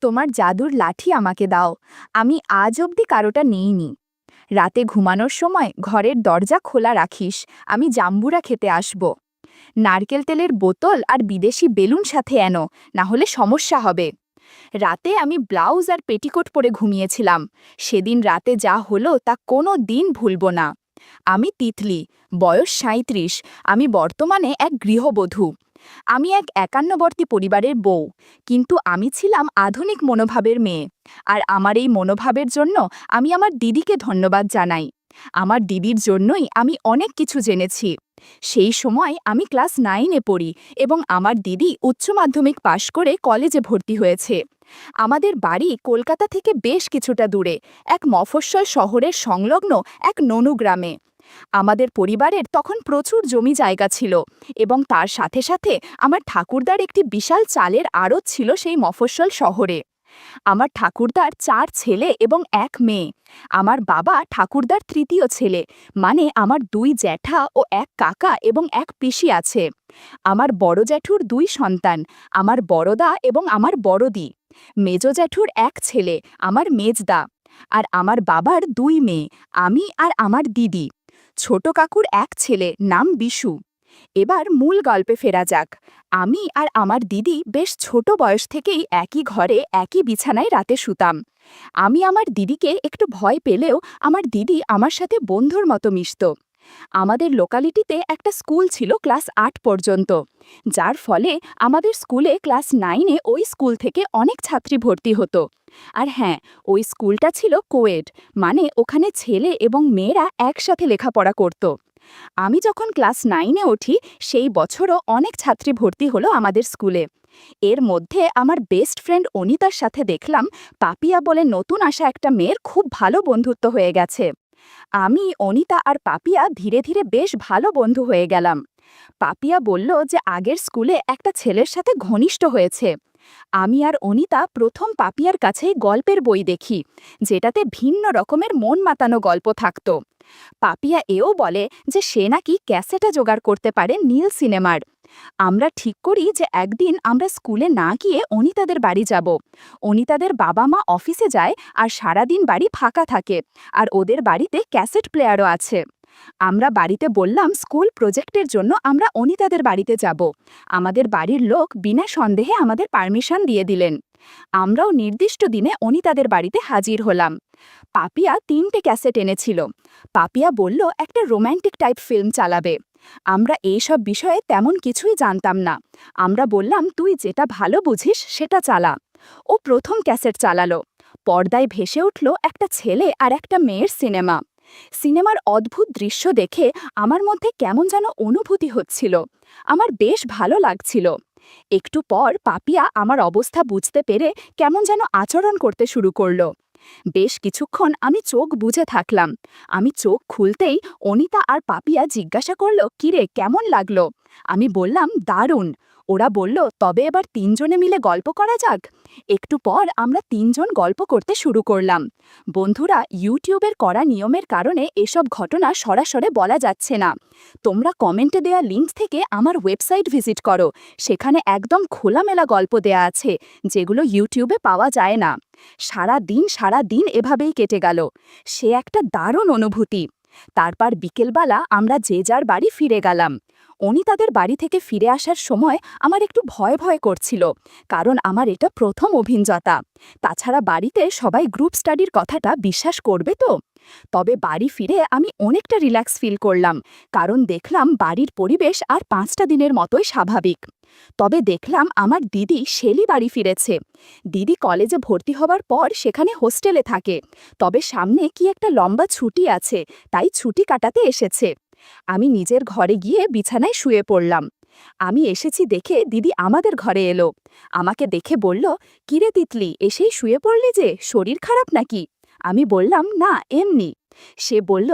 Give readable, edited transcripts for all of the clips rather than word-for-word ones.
তোমার জাদুর লাঠি আমাকে দাও। আমি আজ অবধি কারোটা নিইনি। রাতে ঘুমানোর সময় ঘরের দরজা খোলা রাখিস, আমি জাম্বুরা খেতে আসব। নারকেল তেলের বোতল আর বিদেশি বেলুন সাথে এনো, না হলে সমস্যা হবে। রাতে আমি ব্লাউজ আর পেটিকোট পরে ঘুমিয়েছিলাম। সেদিন রাতে যা হলো তা কোনো দিন ভুলব না। আমি তিতলি, বয়স ৩৭। আমি বর্তমানে এক গৃহবধূ। আমি এক একান্নবর্তী পরিবারের বউ, কিন্তু আমি ছিলাম আধুনিক মনোভাবের মেয়ে। আর আমার এই মনোভাবের জন্য আমি আমার দিদিকে ধন্যবাদ জানাই। আমার দিদির জন্যই আমি অনেক কিছু জেনেছি। সেই সময় আমি ক্লাস 9-এ পড়ি এবং আমার দিদি উচ্চ মাধ্যমিক পাশ করে কলেজে ভর্তি হয়েছে। আমাদের বাড়ি কলকাতা থেকে বেশ কিছুটা দূরে, এক মফস্বল শহরের সংলগ্ন এক ননু গ্রামে। আমাদের পরিবারের তখন প্রচুর জমি জায়গা ছিল এবং তার সাথে সাথে আমার ঠাকুরদার একটি বিশাল চালের আড়ত ছিল সেই মফস্বল শহরে। আমার ঠাকুরদার 4 ছেলে এবং 1 মেয়ে। আমার বাবা ঠাকুরদার তৃতীয় ছেলে, মানে আমার 2 জ্যাঠা ও 1 কাকা এবং 1 পিসি আছে। আমার বড় জ্যাঠুর 2 সন্তান, আমার বড়দা এবং আমার বড়দি। মেজ জ্যাঠুর 1 ছেলে, আমার মেজদা। আর আমার বাবার 2 মেয়ে, আমি আর আমার দিদি। ছোট কাকুর 1 ছেলে, নাম বিশু। এবার মূল গল্পে ফেরা যাক। আমি আর আমার দিদি বেশ ছোট বয়স থেকেই একই ঘরে একই বিছানায় রাতে শুতাম। আমি আমার দিদিকে একটু ভয় পেলেও আমার দিদি আমার সাথে বন্ধুর মতো মিশত। আমাদের লোকালিটিতে একটা স্কুল ছিল ক্লাস 8 পর্যন্ত, যার ফলে আমাদের স্কুলে ক্লাস 9-এ ওই স্কুল থেকে অনেক ছাত্রী ভর্তি হতো। আর হ্যাঁ, ওই স্কুলটা ছিল কোয়েড, মানে ওখানে ছেলে এবং মেয়েরা একসাথে লেখাপড়া করত। আমি যখন ক্লাস 9-এ উঠি সেই বছরও অনেক ছাত্রী ভর্তি হলো আমাদের স্কুলে। এর মধ্যে আমার বেস্ট ফ্রেন্ড অনিতার সাথে দেখলাম পাপিয়া বলে নতুন আসা একটা মেয়ের খুব ভালো বন্ধুত্ব হয়ে গেছে। আমি, অনিতা আর পাপিয়া ধীরে ধীরে বেশ ভালো বন্ধু হয়ে গেলাম। পাপিয়া বলল যে আগের স্কুলে একটা ছেলের সাথে ঘনিষ্ঠ হয়েছে। আমি আর অনিতা প্রথম পাপিয়ার কাছেই গল্পের বই দেখি, যেটাতে ভিন্ন রকমের মন মাতানো গল্প থাকত। পাপিয়া এও বলে যে সে নাকি ক্যাসেটে জোগাড় করতে পারে নীল সিনেমার। আমরা ঠিক করি যে একদিন আমরা স্কুলে না গিয়ে অনিতাদের বাড়ি যাব। অনিতাদের বাবা মা অফিসে যায় আর সারাদিন বাড়ি ফাঁকা থাকে, আর ওদের বাড়িতে ক্যাসেট প্লেয়ারও আছে। আমরা বাড়িতে বললাম স্কুল প্রজেক্টের জন্য আমরা অনিতাদের বাড়িতে যাব। আমাদের বাড়ির লোক বিনা সন্দেহে আমাদের পারমিশন দিয়ে দিলেন। আমরাও নির্দিষ্ট দিনে অনিতাদের বাড়িতে হাজির হলাম। পাপিয়া 3টে ক্যাসেট এনেছিল। পাপিয়া বলল একটা রোম্যান্টিক টাইপ ফিল্ম চালাবে। আমরা এইসব বিষয়ে তেমন কিছুই জানতাম না। আমরা বললাম তুই যেটা ভালো বুঝিস সেটা চালা। ও প্রথম ক্যাসেট চালালো। পর্দায় ভেসে উঠল একটা ছেলে আর একটা মেয়ের সিনেমা। সিনেমার অদ্ভুত দৃশ্য দেখে আমার মধ্যে কেমন যেন অনুভূতি হচ্ছিল। আমার বেশ ভালো লাগছিল। একটু পর পাপিয়া আমার অবস্থা বুঝতে পেরে কেমন যেন আচরণ করতে শুরু করলো। বেশ কিছুক্ষণ আমি চোখ বুজে থাকলাম। আমি চোখ খুলতেই অনিতা আর পাপিয়া জিজ্ঞাসা করল, কিরে কেমন লাগলো? আমি বললাম দারুণ। ওরা বলল তবে এবার 3 জনে মিলে গল্প করা যাক। একটু পর আমরা 3 জন গল্প করতে শুরু করলাম। বন্ধুরা, ইউটিউবের করা নিয়মের কারণে এসব ঘটনা সরাসরি বলা যাচ্ছে না। তোমরা কমেন্টে দেয়া লিঙ্ক থেকে আমার ওয়েবসাইট ভিজিট করো, সেখানে একদম খোলামেলা গল্প দেয়া আছে, যেগুলো ইউটিউবে পাওয়া যায় না। সারা দিন এভাবেই কেটে গেল। সে একটা দারুণ অনুভূতি। তারপর বিকেলবেলা আমরা যে যার বাড়ি ফিরে গেলাম। অনিতাদের বাড়ি থেকে ফিরে আসার সময় আমার একটু ভয় ভয় করছিল, কারণ আমার এটা প্রথম অভিজ্ঞতা। তাছাড়া বাড়িতে সবাই গ্রুপ স্টাডির কথাটা বিশ্বাস করবে তো? তবে বাড়ি ফিরে আমি অনেকটা রিল্যাক্স ফিল করলাম, কারণ দেখলাম বাড়ির পরিবেশ আর 5টা দিনের মতোই স্বাভাবিক। তবে দেখলাম আমার দিদি শেলি বাড়ি ফিরেছে। দিদি কলেজে ভর্তি হবার পর সেখানে হোস্টেলে থাকে, তবে সামনে কি একটা লম্বা ছুটি আছে, তাই ছুটি কাটাতে এসেছে। আমি নিজের ঘরে গিয়ে বিছানায় শুয়ে পড়লাম। আমি এসেছি দেখে দিদি আমাদের ঘরে এলো। আমাকে দেখে বলল, কিরে তিতলি, এসেই শুয়ে পড়লি যে, শরীর খারাপ নাকি? আমি বললাম না, এমনি। সে বলল,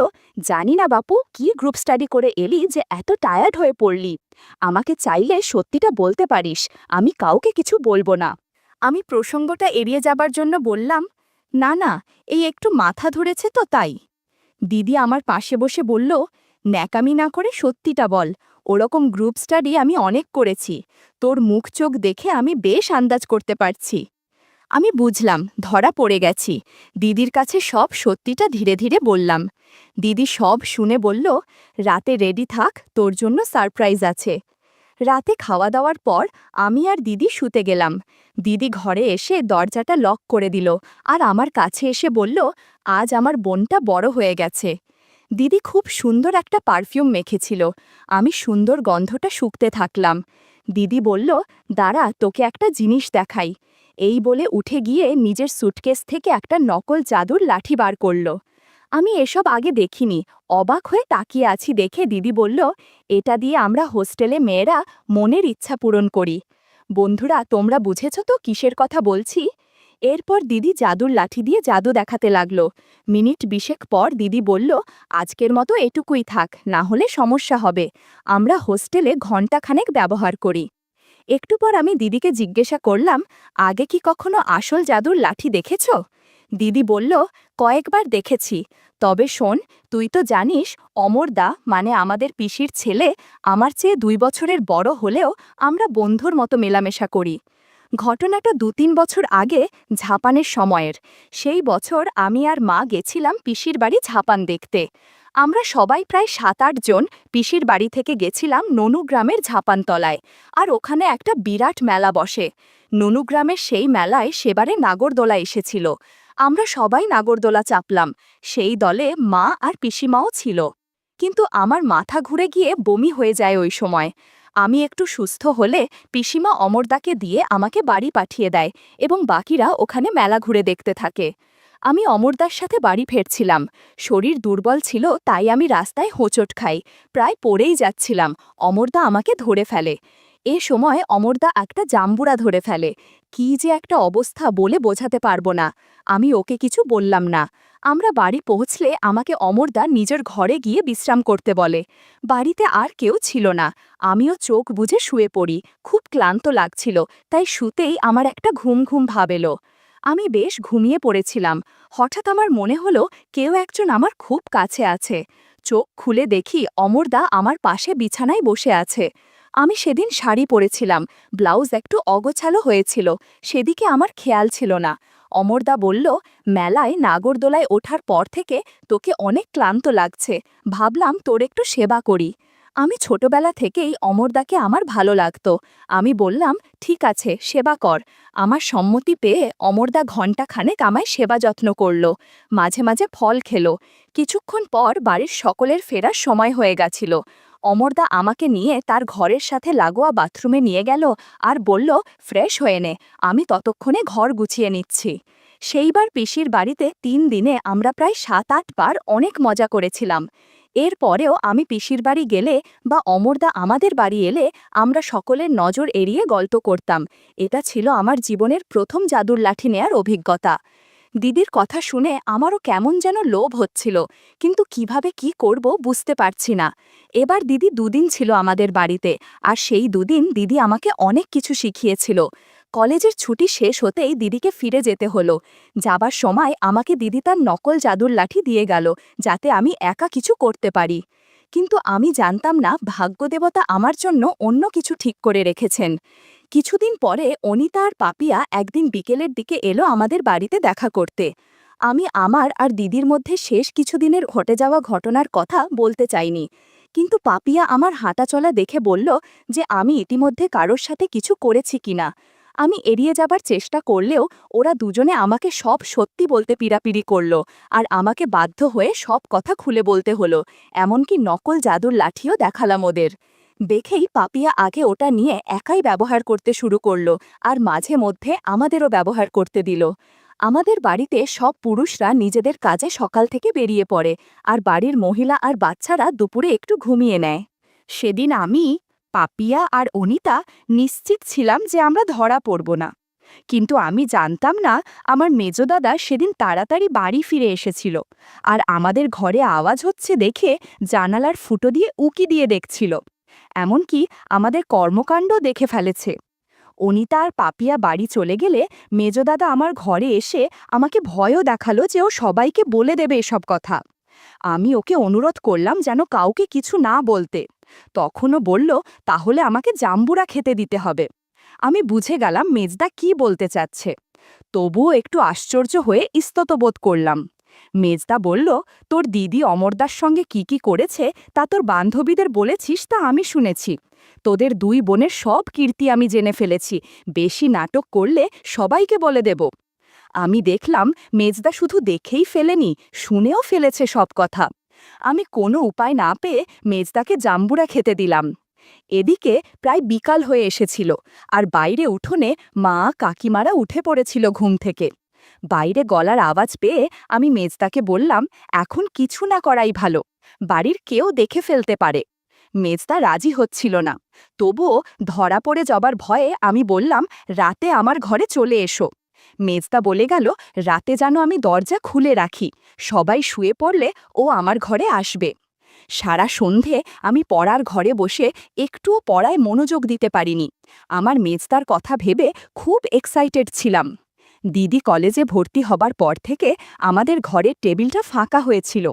জানি না বাপু কি গ্রুপ স্টাডি করে এলি যে এত টায়ার্ড হয়ে পড়লি। আমাকে চাইলে সত্যিটা বলতে পারিস, আমি কাউকে কিছু বলবো না। আমি প্রসঙ্গটা এড়িয়ে যাবার জন্য বললাম, না না, এই একটু মাথা ধরেছে তো তাই। দিদি আমার পাশে বসে বলল, ন্যাকামি না করে সত্যিটা বল, ওরকম গ্রুপ স্টাডি আমি অনেক করেছি, তোর মুখ চোখ দেখে আমি বেশ আন্দাজ করতে পারছি। আমি বুঝলাম ধরা পড়ে গেছি। দিদির কাছে সব সত্যিটা ধীরে ধীরে বললাম। দিদি সব শুনে বলল, রাতে রেডি থাক, তোর জন্য সারপ্রাইজ আছে। রাতে খাওয়া দাওয়ার পর আমি আর দিদি শুতে গেলাম। দিদি ঘরে এসে দরজাটা লক করে দিল আর আমার কাছে এসে বলল, আজ আমার বোনটা বড় হয়ে গেছে। দিদি খুব সুন্দর একটা পারফিউম মেখেছিল। আমি সুন্দর গন্ধটা শুঁকতে থাকলাম। দিদি বলল, দাঁড়া, তোকে একটা জিনিস দেখাই। এই বলে উঠে গিয়ে নিজের সুটকেস থেকে একটা নকল জাদুর লাঠি বার করল। আমি এসব আগে দেখিনি। অবাক হয়ে তাকিয়ে আছি দেখে দিদি বলল, এটা দিয়ে আমরা হোস্টেলে মেয়েরা মনের ইচ্ছা পূরণ করি। বন্ধুরা, তোমরা বুঝেছ তো কিসের কথা বলছি? এরপর দিদি জাদুর লাঠি দিয়ে জাদু দেখাতে লাগলো। মিনিট 20 পর দিদি বলল, আজকের মতো এটুকুই থাক, না হলে সমস্যা হবে। আমরা হোস্টেলে ঘণ্টাখানেক ব্যবহার করি। একটু পর আমি দিদিকে জিজ্ঞাসা করলাম, আগে কি কখনো আসল জাদুর লাঠি দেখেছ? দিদি বলল, কয়েকবার দেখেছি। তবে শোন, তুই তো জানিস অমরদা মানে আমাদের পিসির ছেলে আমার চেয়ে 2 বছরের বড় হলেও আমরা বন্ধুর মতো মেলামেশা করি। ঘটনাটা 2-3 বছর আগে ঝাপানের সময়ের। সেই বছর আমি আর মা গেছিলাম পিসির বাড়ি ঝাপান দেখতে। আমরা সবাই প্রায় 7-8 জন পিসির বাড়ি থেকে গেছিলাম ননুগ্রামের ঝাপানতলায়। আর ওখানে একটা বিরাট মেলা বসে। ননুগ্রামের সেই মেলায় সেবারে নাগরদোলা এসেছিল। আমরা সবাই নাগরদোলা চাপলাম। সেই দলে মা আর পিসিমাও ছিল। কিন্তু আমার মাথা ঘুরে গিয়ে বমি হয়ে যায় ওই সময়। আমি একটু সুস্থ হলে পিসিমা অমরদাকে দিয়ে আমাকে বাড়ি পাঠিয়ে দেয় এবং বাকিরা ওখানে মেলা ঘুরে দেখতে থাকে। আমি অমরদার সাথে বাড়ি ফিরছিলাম। শরীর দুর্বল ছিল, তাই আমি রাস্তায় হোঁচট খাই। প্রায় পড়েই যাচ্ছিলাম। অমরদা আমাকে ধরে ফেলে। এ সময় অমরদা একটা জাম্বুরা ধরে ফেলে। কি যে একটা অবস্থা বলে বোঝাতে পারবো না। আমি ওকে কিছু বললাম না। আমরা বাড়ি পৌঁছলে আমাকে অমরদা নিজের ঘরে গিয়ে বিশ্রাম করতে বলে। বাড়িতে আর কেউ ছিল না। আমিও চোখ বুজে শুয়ে পড়ি। খুব ক্লান্ত লাগছিল, তাই শুতেই আমার একটা ঘুম ঘুম ভাব এলো। আমি বেশ ঘুমিয়ে পড়েছিলাম। হঠাৎ আমার মনে হলো কেউ একজন আমার খুব কাছে আছে। চোখ খুলে দেখি অমরদা আমার পাশে বিছানায় বসে আছে। আমি সেদিন শাড়ি পরেছিলাম, ব্লাউজ একটু অগোছালো হয়েছিল, সেদিকে আমার খেয়াল ছিল না। অমরদা বলল, মেলায় নাগরদোলায় ওঠার পর থেকে তোকে অনেক ক্লান্ত লাগছে, ভাবলাম তোর একটু সেবা করি। আমি ছোটবেলা থেকেই অমরদাকে আমার ভালো লাগতো। আমি বললাম, ঠিক আছে, সেবা কর। আমার সম্মতি পেয়ে অমরদা ঘণ্টাখানেক আমায় সেবা যত্ন করল। মাঝে মাঝে ফল খেলো। কিছুক্ষণ পর বাড়ির সকলের ফেরার সময় হয়ে গেছিল। অমরদা আমাকে নিয়ে তার ঘরের সাথে লাগোয়া বাথরুমে নিয়ে গেল আর বলল, ফ্রেশ হয়ে নে, আমি ততক্ষণে ঘর গুছিয়ে নিচ্ছি। সেইবার পিসির বাড়িতে 3 দিনে আমরা প্রায় 7-8 বার অনেক মজা করেছিলাম। এর পরেও আমি পিসির বাড়ি গেলে বা অমরদা আমাদের বাড়ি এলে আমরা সকলের নজর এড়িয়ে গল্প করতাম। এটা ছিল আমার জীবনের প্রথম জাদুর লাঠি নেয়ার অভিজ্ঞতা। দিদির কথা শুনে আমারও কেমন যেন লোভ হচ্ছিল, কিন্তু কিভাবে কি করব বুঝতে পারছি না। এবার দিদি 2 দিন ছিল আমাদের বাড়িতে, আর সেই 2 দিন দিদি আমাকে অনেক কিছু শিখিয়েছিল। কলেজের ছুটি শেষ হতেই দিদিকে ফিরে যেতে হলো। যাবার সময় আমাকে দিদি তার নকল জাদুর লাঠি দিয়ে গেল, যাতে আমি একা কিছু করতে পারি। কিন্তু আমি জানতাম না ভাগ্যদেবতা আমার জন্য অন্য কিছু ঠিক করে রেখেছেন। কিছুদিন পরে অনিতা আর পাপিয়া একদিন বিকেলের দিকে এলো আমাদের বাড়িতে দেখা করতে। আমি আমার আর দিদির মধ্যে শেষ কিছুদিনের ঘটে যাওয়া ঘটনার কথা বলতে চাইনি, কিন্তু পাপিয়া আমার হাঁটাচলা দেখে বলল যে আমি ইতিমধ্যে কারোর সাথে কিছু করেছি কিনা। আমি এড়িয়ে যাবার চেষ্টা করলেও ওরা দুজনে আমাকে সব সত্যি বলতে পিড়াপিড়ি করল, আর আমাকে বাধ্য হয়ে সব কথা খুলে বলতে হলো। এমনকি নকল জাদুর লাঠিও দেখালাম ওদের। দেখেই পাপিয়া আগে ওটা নিয়ে একাই ব্যবহার করতে শুরু করল, আর মাঝে মধ্যে আমাদেরও ব্যবহার করতে দিল। আমাদের বাড়িতে সব পুরুষরা নিজেদের কাজে সকাল থেকে বেরিয়ে পড়ে, আর বাড়ির মহিলা আর বাচ্চারা দুপুরে একটু ঘুমিয়ে নেয়। সেদিন আমি, পাপিয়া আর অনিতা নিশ্চিত ছিলাম যে আমরা ধরা পড়ব না। কিন্তু আমি জানতাম না আমার মেজদাদা সেদিন তাড়াতাড়ি বাড়ি ফিরে এসেছিল, আর আমাদের ঘরে আওয়াজ হচ্ছে দেখে জানালার ফুটো দিয়ে উকি দিয়ে দেখছিল। এমনকি আমাদের কর্মকাণ্ড দেখে ফেলেছে। অনিতা আর পাপিয়া বাড়ি চলে গেলে মেজদাদা আমার ঘরে এসে আমাকে ভয়ও দেখালো যে ও সবাইকে বলে দেবে এসব কথা। আমি ওকে অনুরোধ করলাম যেন কাউকে কিছু না বলতে। তখনও বলল, তাহলে আমাকে জাম্বুরা খেতে দিতে হবে। আমি বুঝে গেলাম মেজদা কি বলতে চাচ্ছে। তবুও একটু আশ্চর্য হয়ে ইস্তত বোধ করলাম। মেজদা বলল, তোর দিদি অমরদার সঙ্গে কি কি করেছে তা তোর বান্ধবীদের বলেছিস তা আমি শুনেছি। তোদের দুই বোনের সব কীর্তি আমি জেনে ফেলেছি, বেশি নাটক করলে সবাইকে বলে দেব। আমি দেখলাম মেজদা শুধু দেখেই ফেলেনি, শুনেও ফেলেছে সব কথা। আমি কোনো উপায় না পেয়ে মেজদাকে জাম্বুরা খেতে দিলাম। এদিকে প্রায় বিকাল হয়ে এসেছিল, আর বাইরে উঠোনে মা কাকিমারা উঠে পড়েছিল ঘুম থেকে। বাইরে গলার আওয়াজ পেয়ে আমি মেজদাকে বললাম, এখন কিছু না করাই ভালো, বাড়ির কেউ দেখে ফেলতে পারে। মেজদা রাজি হচ্ছিল না, তবুও ধরা পড়ে যাবার ভয়ে আমি বললাম, রাতে আমার ঘরে চলে এসো। মেজদা বলে গেল, রাতে যেন আমি দরজা খুলে রাখি, সবাই শুয়ে পড়লে ও আমার ঘরে আসবে। সারা সন্ধে আমি পড়ার ঘরে বসে একটুও পড়ায় মনোযোগ দিতে পারিনি। আমার মেজদার কথা ভেবে খুব এক্সাইটেড ছিলাম। দিদি কলেজে ভর্তি হবার পর থেকে আমাদের ঘরের টেবিলটা ফাঁকা হয়েছিল,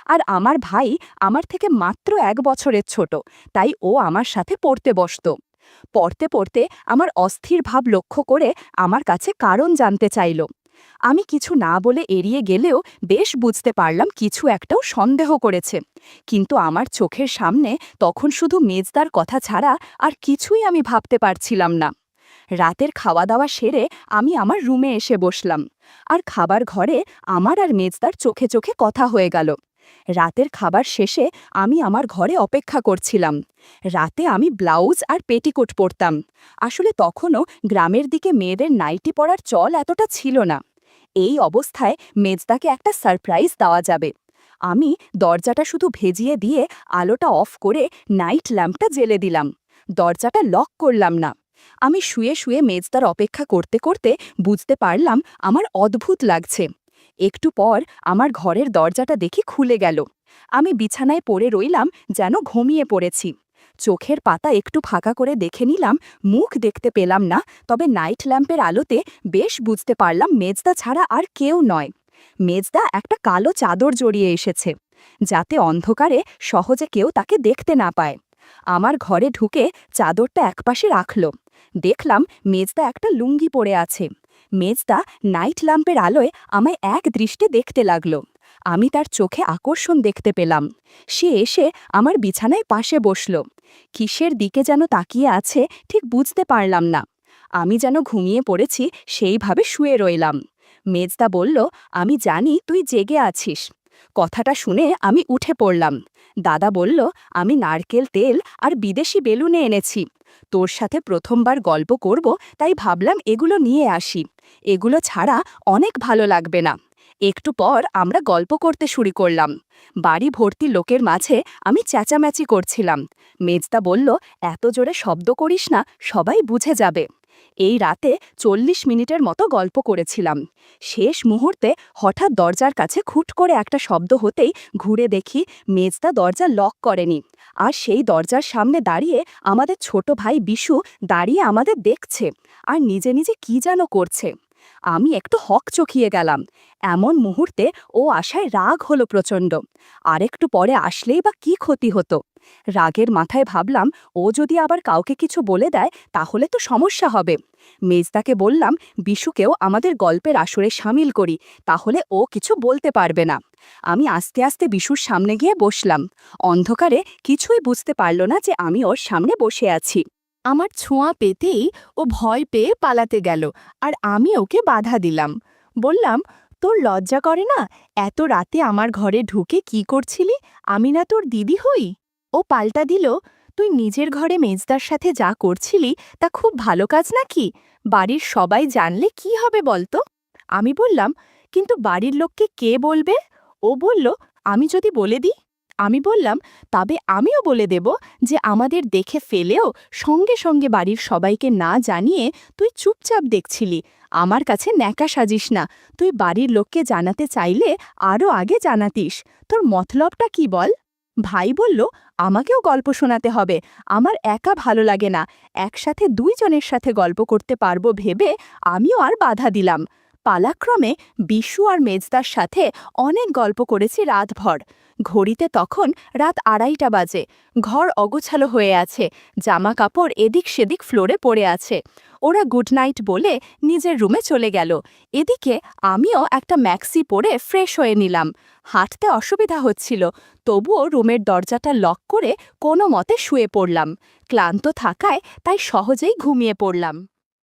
আর আমার ভাই আমার থেকে মাত্র 1 বছরের ছোট, তাই ও আমার সাথে পড়তে বসত। পড়তে পড়তে আমার অস্থির ভাব লক্ষ্য করে আমার কাছে কারণ জানতে চাইল। আমি কিছু না বলে এড়িয়ে গেলেও বেশ বুঝতে পারলাম কিছু একটাও সন্দেহ করেছে, কিন্তু আমার চোখের সামনে তখন শুধু মেজদার কথা ছাড়া আর কিছুই আমি ভাবতে পারছিলাম না। রাতের খাওয়া দাওয়া সেরে আমি আমার রুমে এসে বসলাম, আর খাবার ঘরে আমার আর মেজদার চোখে চোখে কথা হয়ে গেল। রাতের খাবার শেষে আমি আমার ঘরে অপেক্ষা করছিলাম। রাতে আমি ব্লাউজ আর পেটিকোট পরতাম। আসলে তখনও গ্রামের দিকে মেয়েদের নাইটি পরার চল এতটা ছিল না। এই অবস্থায় মেজদাকে একটা সারপ্রাইজ দেওয়া যাবে। আমি দরজাটা শুধু ভেজিয়ে দিয়ে আলোটা অফ করে নাইট ল্যাম্পটা জ্বেলে দিলাম। দরজাটা লক করলাম না। আমি শুয়ে শুয়ে মেজদার অপেক্ষা করতে করতে বুঝতে পারলাম আমার অদ্ভুত লাগছে। একটু পর আমার ঘরের দরজাটা দেখি খুলে গেল। আমি বিছানায় পড়ে রইলাম, যেন ঘুমিয়ে পড়েছি। চোখের পাতা একটু ফাঁকা করে দেখে নিলাম, মুখ দেখতে পেলাম না, তবে নাইট ল্যাম্পের আলোতে বেশ বুঝতে পারলাম মেজদা ছাড়া আর কেউ নয়। মেজদা একটা কালো চাদর জড়িয়ে এসেছে, যাতে অন্ধকারে সহজে কেউ তাকে দেখতে না পায়। আমার ঘরে ঢুকে চাদরটা একপাশে রাখল। দেখলাম মেজদা একটা লুঙ্গি পরে আছে। মেজদা নাইট ল্যাম্পের আলোয় আমায় এক দৃষ্টে দেখতে লাগল। আমি তার চোখে আকর্ষণ দেখতে পেলাম। সে এসে আমার বিছানায় পাশে বসল। কিসের দিকে যেন তাকিয়ে আছে ঠিক বুঝতে পারলাম না। আমি যেন ঘুমিয়ে পড়েছি সেইভাবে শুয়ে রইলাম। মেজদা বলল, আমি জানি তুই জেগে আছিস। কথাটা শুনে আমি উঠে পড়লাম। দাদা বলল, আমি নারকেল তেল আর বিদেশি বেলুনে এনেছি। তোর সাথে প্রথমবার গল্প করব, তাই ভাবলাম এগুলো নিয়ে আসি। এগুলো ছাড়া অনেক ভালো লাগবে না। একটু পর আমরা গল্প করতে শুরু করলাম। বাড়ি ভর্তি লোকের মাঝে আমি চেঁচামেচি করছিলাম। মেজদা বলল, এত জোরে শব্দ করিস না, সবাই বুঝে যাবে। এই রাতে 40 মিনিটের মতো গল্প করেছিলাম। শেষ মুহূর্তে হঠাৎ দরজার কাছে খুট করে একটা শব্দ হতেই ঘুরে দেখি মেজদা দরজা লক করেনি, আর সেই দরজার সামনে দাঁড়িয়ে আমাদের ছোট ভাই বিশু দাঁড়িয়ে আমাদের দেখছে, আর নিজে নিজে কি যেন করছে। আমি একটু হকচকিয়ে গেলাম। এমন মুহূর্তে ও আশায় রাগ হলো প্রচণ্ড। আরেকটু পরে আসলেই বা কি ক্ষতি হতো। রাগের মাথায় ভাবলাম, ও যদি আবার কাউকে কিছু বলে দেয় তাহলে তো সমস্যা হবে। মেজদাকে বললাম, বিশুকেও আমাদের গল্পের আসরে সামিল করি, তাহলে ও কিছু বলতে পারবে না। আমি আস্তে আস্তে বিশুর সামনে গিয়ে বসলাম। অন্ধকারে কিছুই বুঝতে পারল না যে আমি ওর সামনে বসে আছি। আমার ছোঁয়া পেতেই ও ভয় পেয়ে পালাতে গেল, আর আমি ওকে বাধা দিলাম। বললাম, তোর লজ্জা করে না? এত রাতে আমার ঘরে ঢুকে কি করছিলি? আমি না তোর দিদি হই? ও পাল্টা দিল, তুই নিজের ঘরে মেজদার সাথে যা করছিলি তা খুব ভালো কাজ নাকি? বাড়ির সবাই জানলে কি হবে বলতো? আমি বললাম, কিন্তু বাড়ির লোককে কে বলবে? ও বলল, আমি যদি বলে দিই? আমি বললাম, তবে আমিও বলে দেব যে আমাদের দেখে ফেলেও সঙ্গে সঙ্গে বাড়ির সবাইকে না জানিয়ে তুই চুপচাপ দেখছিলি। আমার কাছে ন্যাকা সাজিস না। তুই বাড়ির লোককে জানাতে চাইলে আরও আগে জানাতিস। তোর মতলবটা কি বল? ভাই বলল, আমাকেও গল্প শোনাতে হবে। আমার একা ভালো লাগে না। একসাথে 2 জনের সাথে গল্প করতে পারবো ভেবে আমিও আর বাধা দিলাম। পালাক্রমে বিশু আর মেজদার সাথে অনেক গল্প করেছি রাতভর। ঘড়িতে তখন রাত 2:30 বাজে। ঘর অগোছালো হয়ে আছে, জামা কাপড় এদিক সেদিক ফ্লোরে পড়ে আছে। ওরা গুড নাইট বলে নিজের রুমে চলে গেল। এদিকে আমিও একটা ম্যাক্সি পরে ফ্রেশ হয়ে নিলাম। হাঁটতে অসুবিধা হচ্ছিল, তবুও রুমের দরজাটা লক করে কোনো মতে শুয়ে পড়লাম। ক্লান্ত থাকায় তাই সহজেই ঘুমিয়ে পড়লাম।